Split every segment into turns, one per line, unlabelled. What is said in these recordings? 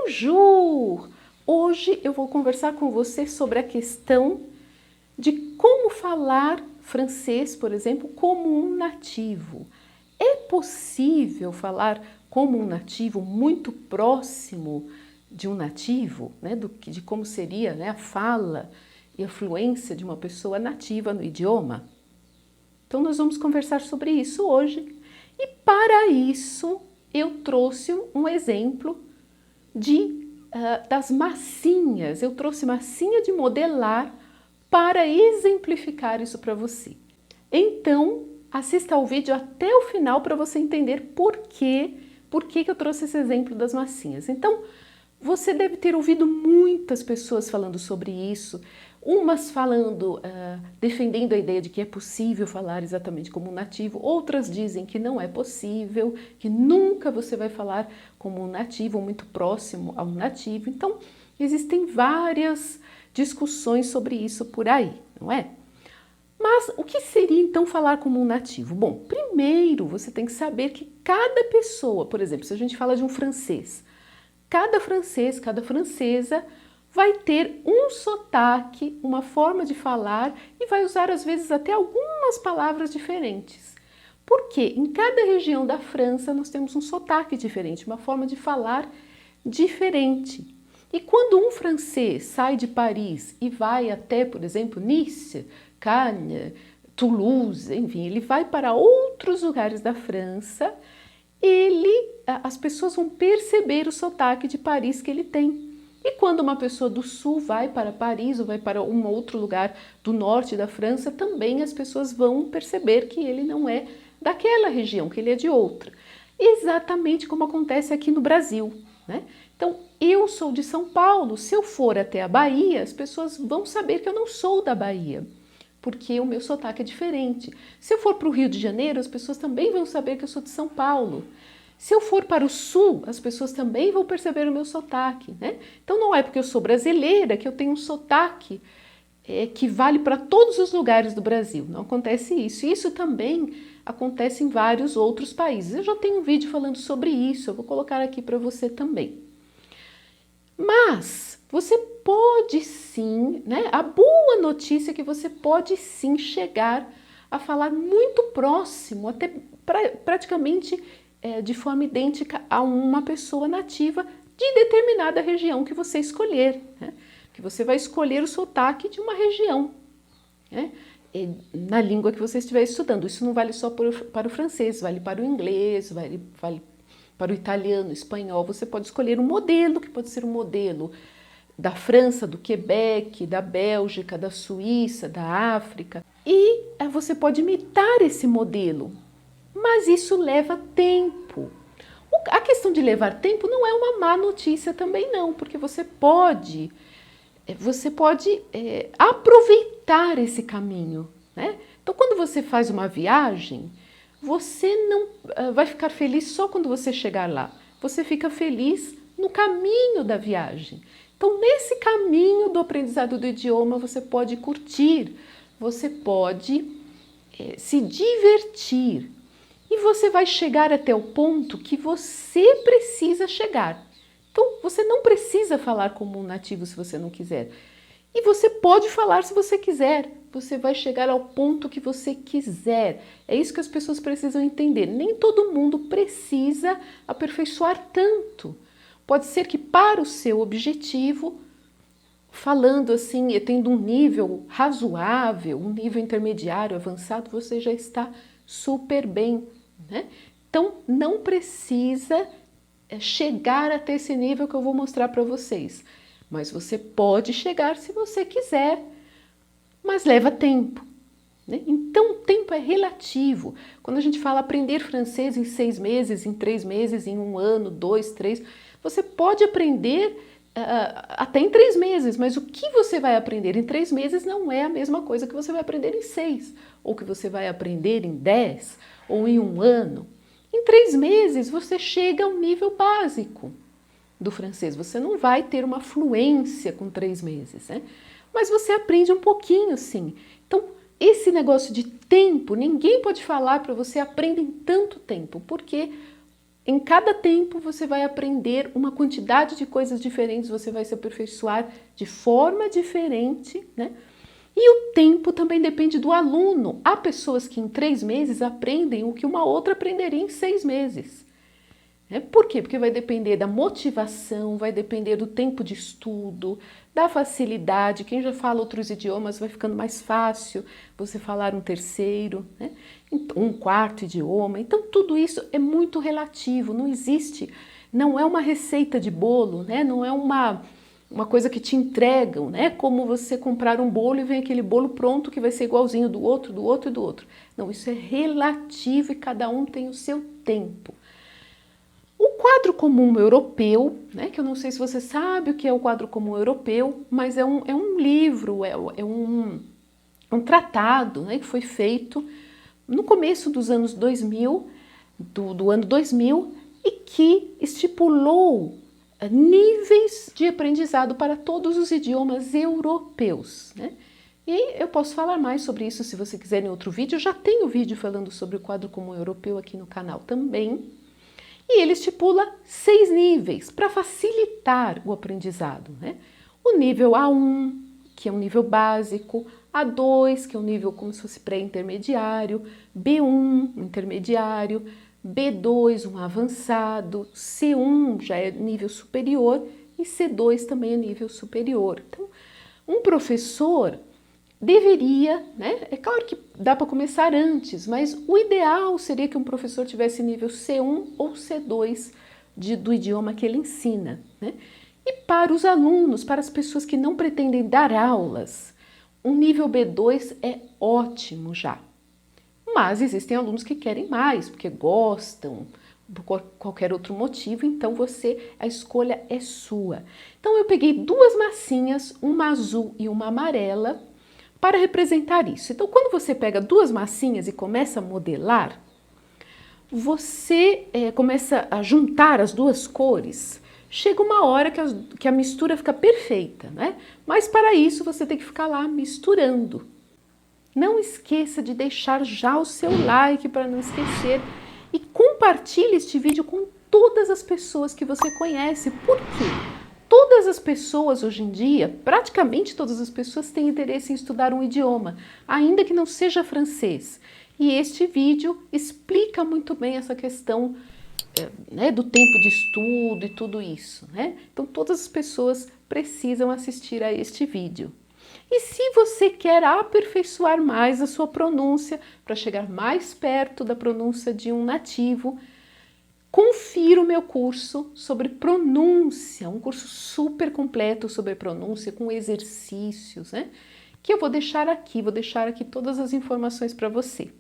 Bonjour! Hoje eu vou conversar com você sobre a questão de como falar francês, por exemplo, como um nativo. É possível falar como um nativo muito próximo de um nativo, né, de como seria, né, a fala e a fluência de uma pessoa nativa no idioma? Então nós vamos conversar sobre isso hoje. E para isso eu trouxe um exemplo das massinhas. Eu trouxe massinha de modelar para exemplificar isso para você. Então, assista ao vídeo até o final para você entender por que eu trouxe esse exemplo das massinhas. Então, você deve ter ouvido muitas pessoas falando sobre isso, umas falando, defendendo a ideia de que é possível falar exatamente como um nativo, outras dizem que não é possível, que nunca você vai falar como um nativo, ou muito próximo a um nativo. Então, existem várias discussões sobre isso por aí, não é? Mas o que seria então falar como um nativo? Bom, primeiro você tem que saber que cada pessoa, por exemplo, se a gente fala de um francês, cada francês, cada francesa vai ter um sotaque, uma forma de falar e vai usar às vezes até algumas palavras diferentes. Porque em cada região da França nós temos um sotaque diferente, uma forma de falar diferente. E quando um francês sai de Paris e vai até, por exemplo, Nice, Cannes, Toulouse, enfim, ele vai para outros lugares da França, as pessoas vão perceber o sotaque de Paris que ele tem. E quando uma pessoa do sul vai para Paris ou vai para um outro lugar do norte da França, também as pessoas vão perceber que ele não é daquela região, que ele é de outra. Exatamente como acontece aqui no Brasil, né? Então, eu sou de São Paulo, se eu for até a Bahia, as pessoas vão saber que eu não sou da Bahia, porque o meu sotaque é diferente. Se eu for para o Rio de Janeiro, as pessoas também vão saber que eu sou de São Paulo. Se eu for para o sul, as pessoas também vão perceber o meu sotaque, né? Então não é porque eu sou brasileira que eu tenho um sotaque que vale para todos os lugares do Brasil. Não acontece isso. Isso também acontece em vários outros países. Eu já tenho um vídeo falando sobre isso, eu vou colocar aqui para você também. Mas você pode sim, né? A boa notícia é que você pode sim chegar a falar muito próximo, até praticamente de forma idêntica a uma pessoa nativa de determinada região que você escolher, né? Que você vai escolher o sotaque de uma região, né? Na língua que você estiver estudando. Isso não vale só para o francês, vale para o inglês, vale para o italiano, espanhol. Você pode escolher um modelo, que pode ser um modelo da França, do Quebec, da Bélgica, da Suíça, da África. E você pode imitar esse modelo. Mas isso leva tempo. A questão de levar tempo não é uma má notícia também não, porque você pode aproveitar esse caminho, né? Então, quando você faz uma viagem, você não vai ficar feliz só quando você chegar lá. Você fica feliz no caminho da viagem. Então, nesse caminho do aprendizado do idioma, você pode curtir, você pode se divertir. E você vai chegar até o ponto que você precisa chegar. Então, você não precisa falar como um nativo se você não quiser. E você pode falar se você quiser. Você vai chegar ao ponto que você quiser. É isso que as pessoas precisam entender. Nem todo mundo precisa aperfeiçoar tanto. Pode ser que para o seu objetivo, falando assim, tendo um nível razoável, um nível intermediário, avançado, você já está super bem, né? Então, não precisa chegar até esse nível que eu vou mostrar para vocês. Mas você pode chegar se você quiser, mas leva tempo, né? Então, o tempo é relativo. Quando a gente fala aprender francês em 6 meses, em 3 meses, em 1 ano, 2, 3, você pode aprender até em 3 meses, mas o que você vai aprender em 3 meses não é a mesma coisa que você vai aprender em 6, ou que você vai aprender em 10, ou em 1 ano. Em 3 meses você chega ao nível básico do francês. Você não vai ter uma fluência com 3 meses, né? Mas você aprende um pouquinho, sim. Então, esse negócio de tempo, ninguém pode falar para você aprenda em tanto tempo, porque Em cada tempo você vai aprender uma quantidade de coisas diferentes, você vai se aperfeiçoar de forma diferente, né? E o tempo também depende do aluno. Há pessoas que em 3 meses aprendem o que uma outra aprenderia em 6 meses. Por quê? Porque vai depender da motivação, vai depender do tempo de estudo, da facilidade. Quem já fala outros idiomas vai ficando mais fácil você falar um terceiro, né? Um quarto idioma. Então tudo isso é muito relativo, não existe, não é uma receita de bolo, né? Não é uma coisa que te entregam, né? Como você comprar um bolo e vem aquele bolo pronto que vai ser igualzinho do outro, do outro e do outro. Não, isso é relativo e cada um tem o seu tempo. O quadro comum europeu, né, que eu não sei se você sabe o que é o quadro comum europeu, mas é um livro, é um tratado, né, que foi feito no começo dos anos 2000, do ano 2000, e que estipulou níveis de aprendizado para todos os idiomas europeus, né? E eu posso falar mais sobre isso se você quiser em outro vídeo. Eu já tenho vídeo falando sobre o quadro comum europeu aqui no canal também. E ele estipula 6 níveis para facilitar o aprendizado, né? O nível A1, que é um nível básico, A2, que é um nível como se fosse pré-intermediário, B1, intermediário, B2, um avançado, C1 já é nível superior e C2 também é nível superior. Então, um professor deveria, né? É claro que dá para começar antes, mas o ideal seria que um professor tivesse nível C1 ou C2 do idioma que ele ensina, né? E para os alunos, para as pessoas que não pretendem dar aulas, um nível B2 é ótimo já. Mas existem alunos que querem mais, porque gostam, por qualquer outro motivo, então a escolha é sua. Então eu peguei 2 massinhas, uma azul e uma amarela, para representar isso. Então, quando você pega 2 massinhas e começa a modelar, você começa a juntar as 2 cores, chega uma hora que a mistura fica perfeita, né? Mas para isso você tem que ficar lá misturando. Não esqueça de deixar já o seu like para não esquecer e compartilhe este vídeo com todas as pessoas que você conhece. Por quê? Todas as pessoas hoje em dia, praticamente todas as pessoas têm interesse em estudar um idioma, ainda que não seja francês. E este vídeo explica muito bem essa questão né, do tempo de estudo e tudo isso, né? Então todas as pessoas precisam assistir a este vídeo. E se você quer aperfeiçoar mais a sua pronúncia, para chegar mais perto da pronúncia de um nativo, confira o meu curso sobre pronúncia, um curso super completo sobre pronúncia, com exercícios, né? Que eu vou deixar aqui todas as informações para você.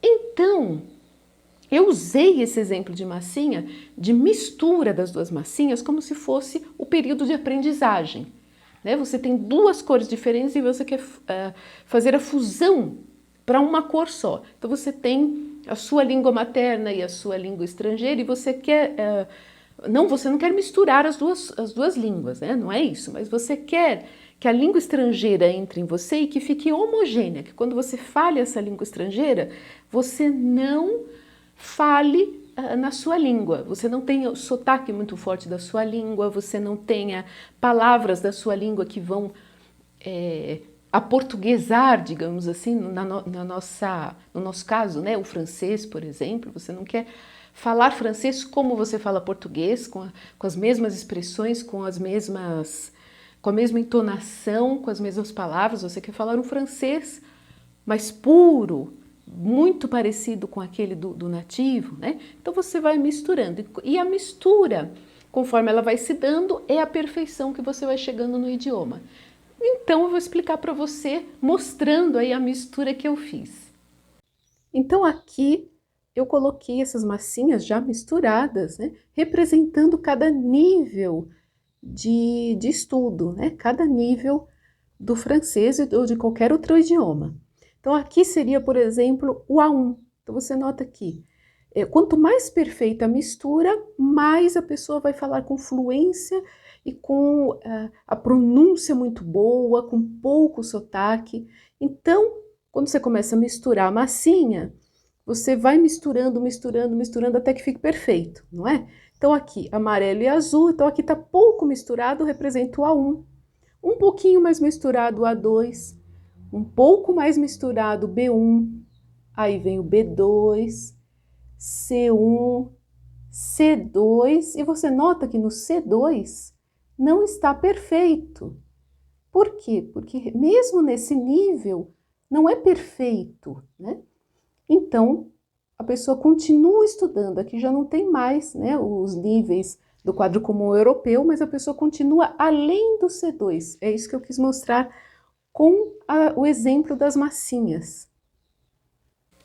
Então, eu usei esse exemplo de massinha, de mistura das 2 massinhas, como se fosse o período de aprendizagem. Né? Você tem 2 cores diferentes e você quer fazer a fusão para uma cor só. Então você tem a sua língua materna e a sua língua estrangeira e você quer... você não quer misturar as duas línguas, né? Não é isso, mas você quer que a língua estrangeira entre em você e que fique homogênea, que quando você fale essa língua estrangeira, você não fale na sua língua, você não tenha o sotaque muito forte da sua língua, você não tenha palavras da sua língua que vão aportuguesar, digamos assim, no nosso caso, né, o francês, por exemplo, você não quer falar francês como você fala português, com as mesmas expressões, com a mesma entonação, com as mesmas palavras, você quer falar um francês mais puro, muito parecido com aquele do nativo, né? Então você vai misturando. E a mistura, conforme ela vai se dando, é a perfeição que você vai chegando no idioma. Então eu vou explicar para você, mostrando aí a mistura que eu fiz. Então aqui eu coloquei essas massinhas já misturadas, né? Representando cada nível de estudo, né? Cada nível do francês ou de qualquer outro idioma. Então aqui seria, por exemplo, o A1. Então você nota aqui, quanto mais perfeita a mistura, mais a pessoa vai falar com fluência e com a pronúncia muito boa, com pouco sotaque. Então, quando você começa a misturar a massinha, você vai misturando, misturando, misturando até que fique perfeito, não é? Então aqui, amarelo e azul, então aqui tá pouco misturado, representa o A1. Um pouquinho mais misturado o A2, um pouco mais misturado o B1, aí vem o B2, C1, C2, e você nota que no C2 não está perfeito. Por quê? Porque mesmo nesse nível não é perfeito, né? Então, a pessoa continua estudando, aqui já não tem mais, né, os níveis do quadro comum europeu, mas a pessoa continua além do C2. É isso que eu quis mostrar com o exemplo das massinhas.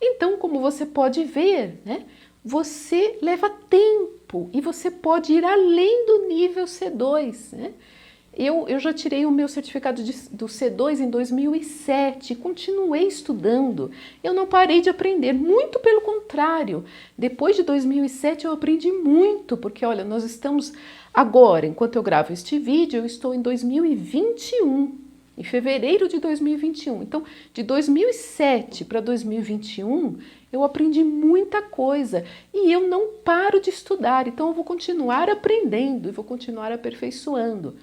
Então, como você pode ver, né, você leva tempo e você pode ir além do nível C2, né? Eu já tirei o meu certificado do C2 em 2007, continuei estudando, eu não parei de aprender, muito pelo contrário. Depois de 2007 eu aprendi muito, porque olha, nós estamos agora, enquanto eu gravo este vídeo, eu estou em 2021, em fevereiro de 2021. Então, de 2007 para 2021, eu aprendi muita coisa e eu não paro de estudar, então eu vou continuar aprendendo e vou continuar aperfeiçoando.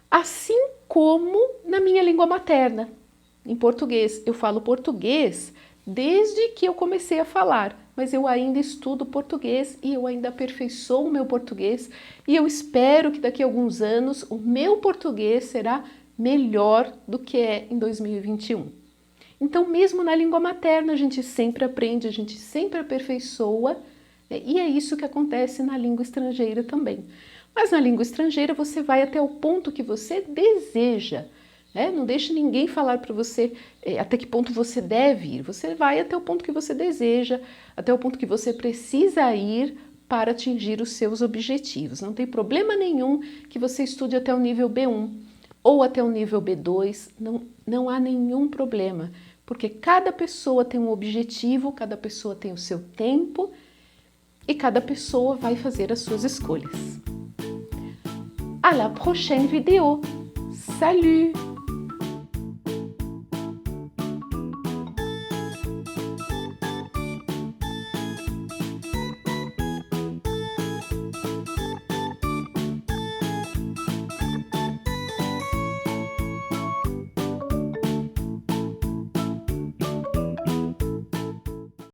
Assim como na minha língua materna, em português. Eu falo português desde que eu comecei a falar, mas eu ainda estudo português e eu ainda aperfeiçoo o meu português e eu espero que daqui a alguns anos o meu português será melhor do que é em 2021. Então, mesmo na língua materna, a gente sempre aprende, a gente sempre aperfeiçoa, né? E é isso que acontece na língua estrangeira também. Mas na língua estrangeira você vai até o ponto que você deseja, né? Não deixe ninguém falar para você até que ponto você deve ir. Você vai até o ponto que você deseja, até o ponto que você precisa ir para atingir os seus objetivos. Não tem problema nenhum que você estude até o nível B1 ou até o nível B2, não há nenhum problema, porque cada pessoa tem um objetivo, cada pessoa tem o seu tempo e cada pessoa vai fazer as suas escolhas. À la prochaine vidéo. Salut!